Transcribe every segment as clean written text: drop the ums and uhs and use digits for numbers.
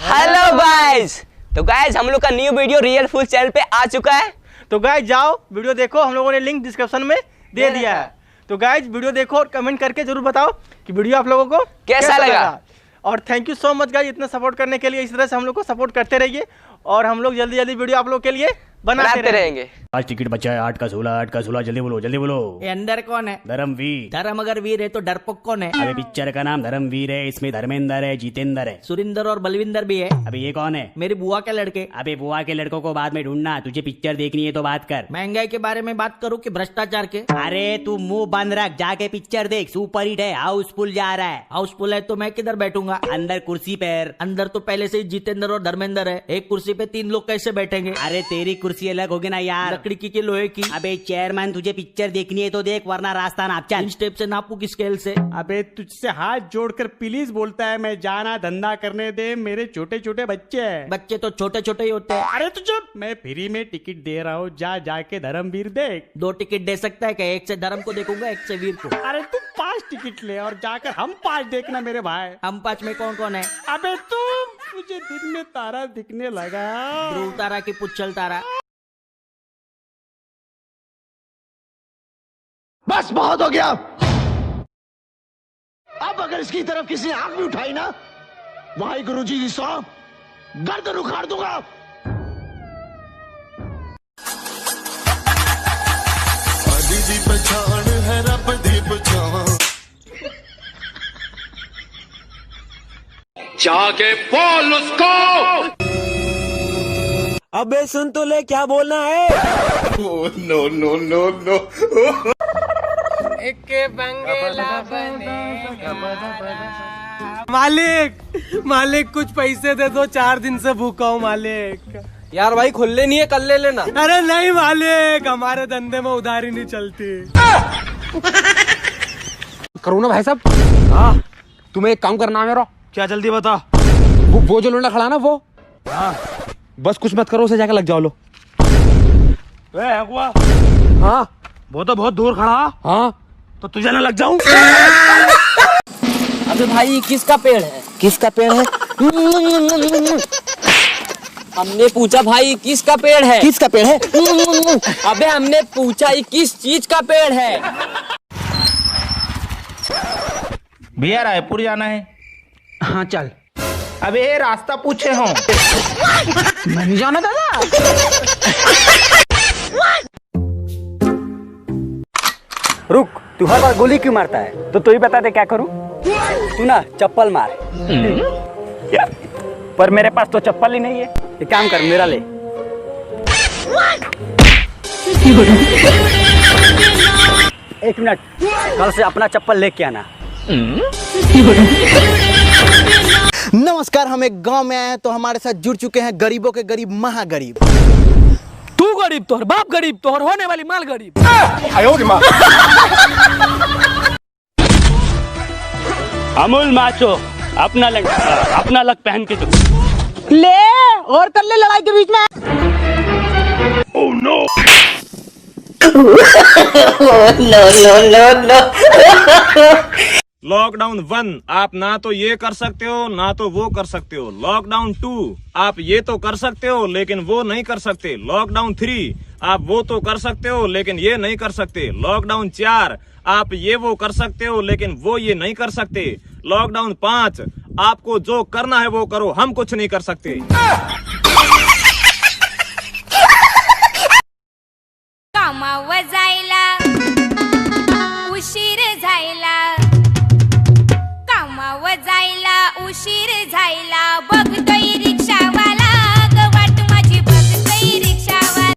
Hello guys. तो guys हम लोग का new video real full channel पे आ चुका है। तो गाइस जाओ वीडियो देखो, हम लोगों ने लिंक डिस्क्रिप्शन में दे दिया है। तो गाइस वीडियो देखो और कमेंट करके जरूर बताओ कि वीडियो आप लोगों को कैसा लगा। और thank you so much guys इतना सपोर्ट करने के लिए। इस तरह से हम लोग को सपोर्ट करते रहिए और हम लोग जल्दी जल्दी वीडियो आप लोग के लिए बनाते रहेंगे। 5 टिकट बचा है, 8 का 16 जल्दी बोलो जल्दी बोलो। ये अंदर कौन है? धर्मवीर। धर्म अगर वीर है तो डरपोक कौन है? अबे पिक्चर का नाम धर्मवीर है, इसमें धर्मेंद्र है, जितेंद्र है। सुरिंदर और बलविंदर भी है। अबे ये कौन है? मेरी बुआ के लड़के। अबे बुआ के लड़कों को बाद में ढूंढना, तुझे पिक्चर देखनी है तो बात कर। महंगाई के बारे में बात करूं कि भ्रष्टाचार के? अरे तू मुंह बंद रख, जाके पिक्चर देख, सुपर हिट है, हाउसफुल जा रहा है। हाउसफुल है तो मैं किधर बैठूंगा? अंदर कुर्सी पर। अंदर तो पहले से ही जितेंद्र और धर्मेंद्र है, एक कुर्सी पे 3 लोग कैसे बैठेंगे? अरे तेरी कुर्सी अलग होगी ना यार, लकड़ी की लोहे की। अबे चेयरमैन तुझे पिक्चर देखनी है तो देख, वरना रास्ता नाप चल। इन स्टेप से नापू की स्केल से? अबे तुझसे हाथ जोड़कर प्लीज बोलता है, मैं जाना धंधा करने दे, मेरे छोटे छोटे बच्चे हैं। बच्चे तो छोटे छोटे ही होते हैं। अरे तुझे मैं फ्री में टिकट दे रहा हूँ, जाके धर्मवीर देख। 2 टिकट दे सकता है क्या? एक से धर्म को देखूंगा, एक से वीर को। अरे तू 5 टिकट ले और जाकर हम 5 देखना मेरे भाई। हम 5 में कौन कौन है? अबे मुझे दिन में तारा दिखने लगा। ध्रुव तारा की पुच्छल तारा। बस बहुत हो गया। अब अगर इसकी तरफ किसी ने आंख भी उठाई ना, वहां गुरुजी जी सौ गर्दन उखाड़ दूंगा। आदि जी पहचान है रब दी पहचान। जाके बोल उसको। अबे सुन तो ले, क्या बोलना है? No no no no. मालिक कुछ पैसे दे दो, 4 दिन से भूखा हूँ मालिक। यार भाई खुले नहीं है, कल ले लेना। अरे नहीं मालिक, हमारे धंधे में उधारी नहीं चलती। करो ना भाई साहब। हाँ तुम्हें एक काम करना है मेरा। क्या? जल्दी बता। वो जो लोंडा खड़ा ना वो। हाँ बस कुछ मत करो, उसे जाकर लग जाओ लो। हाँ वो तो बहुत दूर खड़ा। हाँ तो तुझे ना लग जाऊं? अबे भाई किसका पेड़ है? किसका पेड़ है? हमने पूछा भाई किसका पेड़ है? किसका पेड़ है? अबे हमने पूछा ये किस चीज का पेड़ है? भैया रायपुर जाना है। हाँ चल। अबे ये रास्ता पूछे हो। नहीं जाना दादा। रुक, तू हर बार गोली क्यों मारता है? तो तू ही बता दे क्या करूं? तू ना चप्पल मार। पर मेरे पास तो चप्पल ही नहीं है। एक काम कर, मेरा ले। एक मिनट, कल से अपना चप्पल लेके आना। नमस्कार, हम एक गांव में आए हैं तो हमारे साथ जुड़ चुके हैं गरीबों के गरीब महागरीब। तू गरीब, तोहर बाप गरीब, तोहर होने वाली माल गरीब। अमूल माचो अपना लग पहन के ले और कर ले लड़ाई के बीच में। Oh no. लॉकडाउन 1 आप ना तो ये कर सकते हो ना तो वो कर सकते हो। लॉकडाउन 2 आप ये तो कर सकते हो लेकिन वो नहीं कर सकते। लॉकडाउन 3 आप वो तो कर सकते हो लेकिन ये नहीं कर सकते। लॉकडाउन 4 आप ये वो कर सकते हो लेकिन वो ये नहीं कर सकते। लॉकडाउन 5 आपको जो करना है वो करो, हम कुछ नहीं कर सकते। कामावर जायला उशीर झायला, कामावर जायला उशीर झायला, बघतोय रिक्षावाला ग वाट माझी, बघतोय रिक्षावाला।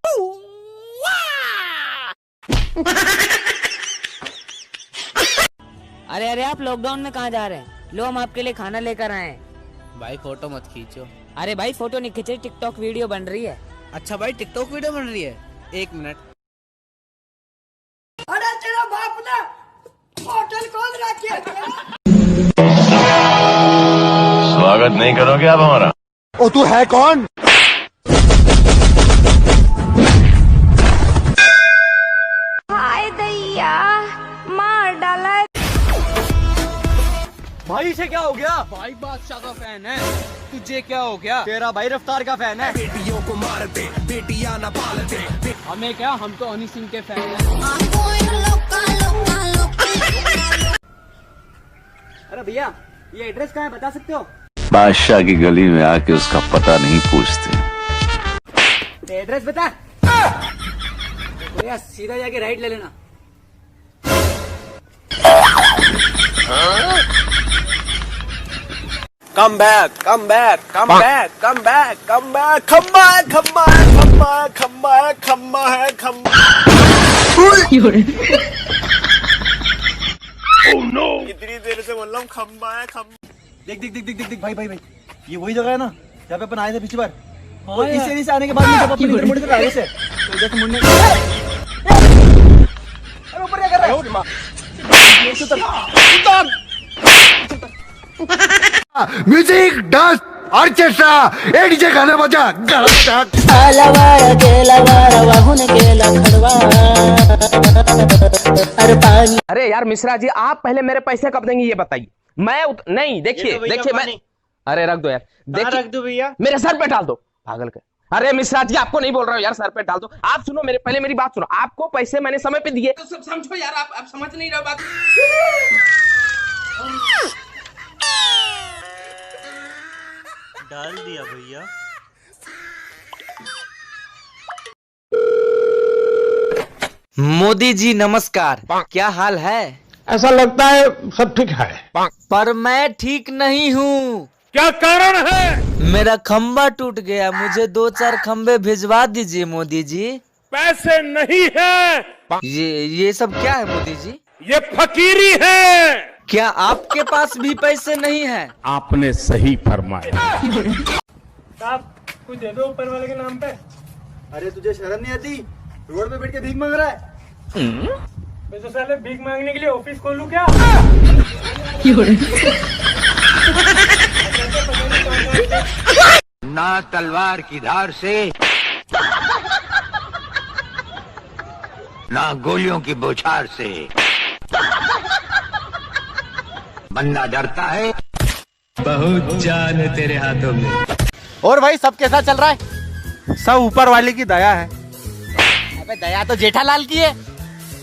अरे अरे आप लॉकडाउन में कहाँ जा रहे हैं? लो हम आपके लिए खाना लेकर आए हैं। भाई फोटो मत खींचो। अरे भाई फोटो नहीं खींचे, टिकटॉक वीडियो बन रही है। अच्छा भाई टिकटॉक वीडियो बन रही है, 1 मिनट। अरे तेरा बाप ने होटल खोल रखी है। स्वागत नहीं करोगे आप हमारा? ओ तू है कौन? हाय दैया, मार डाला। भाई से क्या हो गया? भाई बादशाह का फैन है। तुझे क्या हो गया? तेरा भाई रफ्तार का फैन है। बेटियों को मारते, बेटियां न पालते। हमें क्या, हम तो हनी सिंह के फैन हैं। अरे भैया, ये एड्रेस कहाँ है, बता सकते हो? बादशाह की गली में आके उसका पता नहीं पूछते। एड्रेस बता। भैया सीधा जाके राइट ले लेना। Come back, come back, come back, come back, come back, come back, come back, come back, come back, come back, come back. Oh no! इतनी देर से बोल रहा हूँ come back, come. देख देख देख देख देख देख भाई भाई भाई, ये वही जगह है ना जहाँ पे अपन आए थे पिछली बार। और इस एरिया से आने के बाद में जब अपन इधर मुड़े थे आगे से, तो जैसे मुड़ने अरे ऊपर क्या कर रहा है? म्यूजिक, डांस, ऑर्केस्ट्रा, ए डीजे गाना बजा। अरे यार मिश्रा जी, आप पहले मेरे पैसे कब देंगे ये बताइए। नहीं देखिए देखिए मैं, अरे रख दो यार, देखिए रख दो भैया, मेरे सर पे डाल दो पागल के। अरे मिश्रा जी, आपको नहीं बोल रहा हूँ यार, सर पे डाल दो। आप सुनो पहले मेरी बात सुनो। आपको पैसे मैंने समय पे दिए, तो सब समझो यार, आप समझ नहीं रहे बात। डाल दिया भैया। मोदी जी नमस्कार, क्या हाल है? ऐसा लगता है सब ठीक है। पर मैं ठीक नहीं हूँ। क्या कारण है? मेरा खंबा टूट गया, मुझे 2-4 खंबे भिजवा दीजिए मोदी जी। पैसे नहीं है। ये सब क्या है मोदी जी? ये फकीरी है। क्या आपके पास भी पैसे नहीं है? आपने सही फरमाया। आप कुछ दे दो ऊपर वाले के नाम पे। अरे तुझे शर्म नहीं आती? रोड पे बैठ के भीख मांग रहा है। मैं तो साले भीख मांगने के लिए ऑफिस खोलूं क्या? ना तलवार की धार से, ना गोलियों की बौछार से बंदा डरता है। बहुत जान है तेरे हाथों में। और भाई सब कैसा चल रहा है? सब ऊपर वाले की दया है। अबे दया तो जेठालाल की है।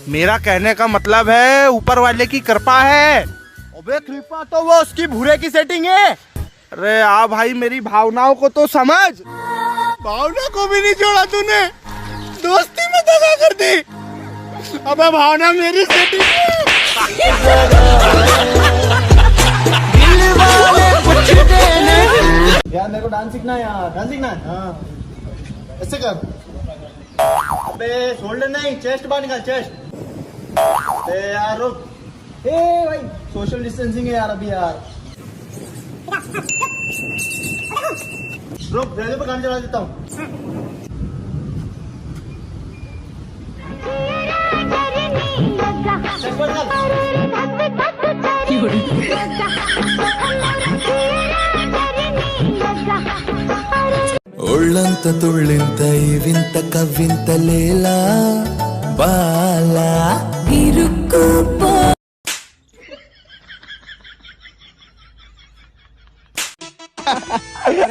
मेरा कहने का मतलब है ऊपर वाले की कृपा है। अबे कृपा तो वो उसकी भूरे की सेटिंग है। अरे आ भाई, मेरी भावनाओं को तो समझ। भावना को भी नहीं छोड़ा तूने, दोस्ती में दगा कर दी। अबे भावना मेरी सेटिंग है। यार मेरे को डांस सीखना है यार, डांस सीखना है। हाँ ऐसे कर। अबे शोल्डर नहीं, चेस्ट बाहर निकाल, चेस्ट। अबे यार रुक, ए भाई सोशल डिस्टेंसिंग है यार अभी यार। रुक, रेडियो पे गाना चला देता हूँ। ఒళ్ళంత తుళ్ళింత ఈ వింత కవ్వింత లేలా బాలా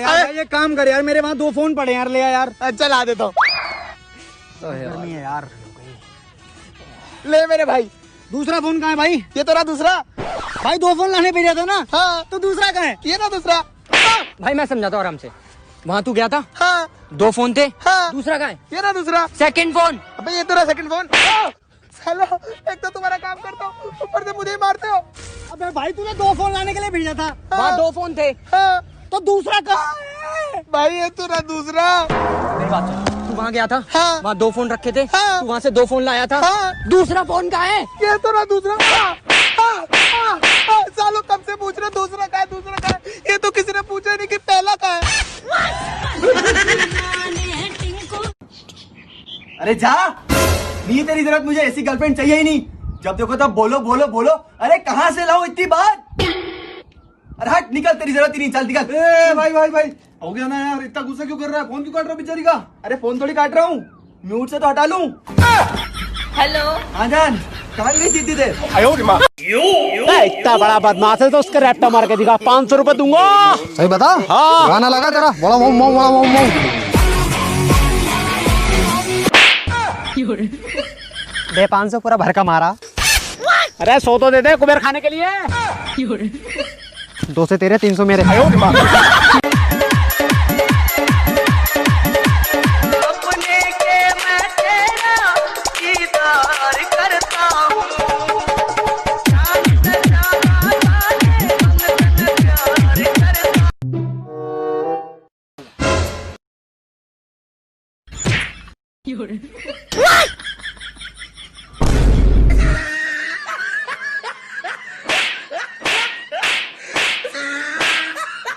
अरे ये काम कर यार, मेरे वहाँ 2 फोन पड़े यार, ले आ यार। अच्छा ला देता हूँ। गर्मी है यार। ले मेरे भाई। दूसरा फोन कहाँ है भाई? ये तो रहा दूसरा। भाई 2 फोन लाने भेजा था ना? हाँ तो दूसरा कहाँ है? ये ना दूसरा। भाई मैं समझाता हूँ आराम से। वहाँ तू गया था, हाँ 2 फोन थे, हाँ दूसरा कहाँ है? ये ना दूसरा। Second phone. अबे ये तो रहा सेकंड फोन। हेलो, एक तो तुम्हारा काम करता हूँ, ऊपर से मुझे ही मारते हो। अबे भाई तूने 2 फोन लाने के लिए भेजा था। वहाँ 2 फोन थे, हाँ तो दूसरा कहाँ है? भाई ये तो ना दूसरा। मेरी बात सुन, तू वहाँ गया था, हाँ वहाँ 2 फोन रखे थे, हाँ तू वहाँ से 2 फोन लाया था, हाँ दूसरा फोन कहाँ है? ये तो ना दूसरा। सालों कब से पूछ रहे दूसरा कहाँ है, दूसरा कहाँ है? ये तो किसी ने पूछा नहीं कि पहला कहाँ है। अरे जा, नहीं तेरी जरूरत, मुझे ऐसी गर्लफ्रेंड चाहिए ही नहीं। जब देखो तब बोलो बोलो बोलो। अरे कहाँ से लाऊं इतनी बात? अरे हट, निकल, तेरी जरूरत ही नहीं, चल निकल। भाई भाई भाई, हो गया ना यार, इतना गुस्सा क्यों कर रहा है? फोन क्यों काट रहा है बेचारी का? अरे फोन थोड़ी काट रहा हूँ, म्यूट से तो हटा लूं। हेलो, हाँ जान, कहाँ गई थी इतनी देर? इतना बड़ा बदमाश है तो उसके रैप्टा मार के दिखा, 500 रुपए दूंगा। सही बता। हाँ। गाना लगा तेरा, बड़ा मोम मोम बड़ा मोम मोम। दे 500 पूरा भर का मारा। अरे 100 तो दे दे कुबेर खाने के लिए। 2 से तेरे 300 मेरे। What?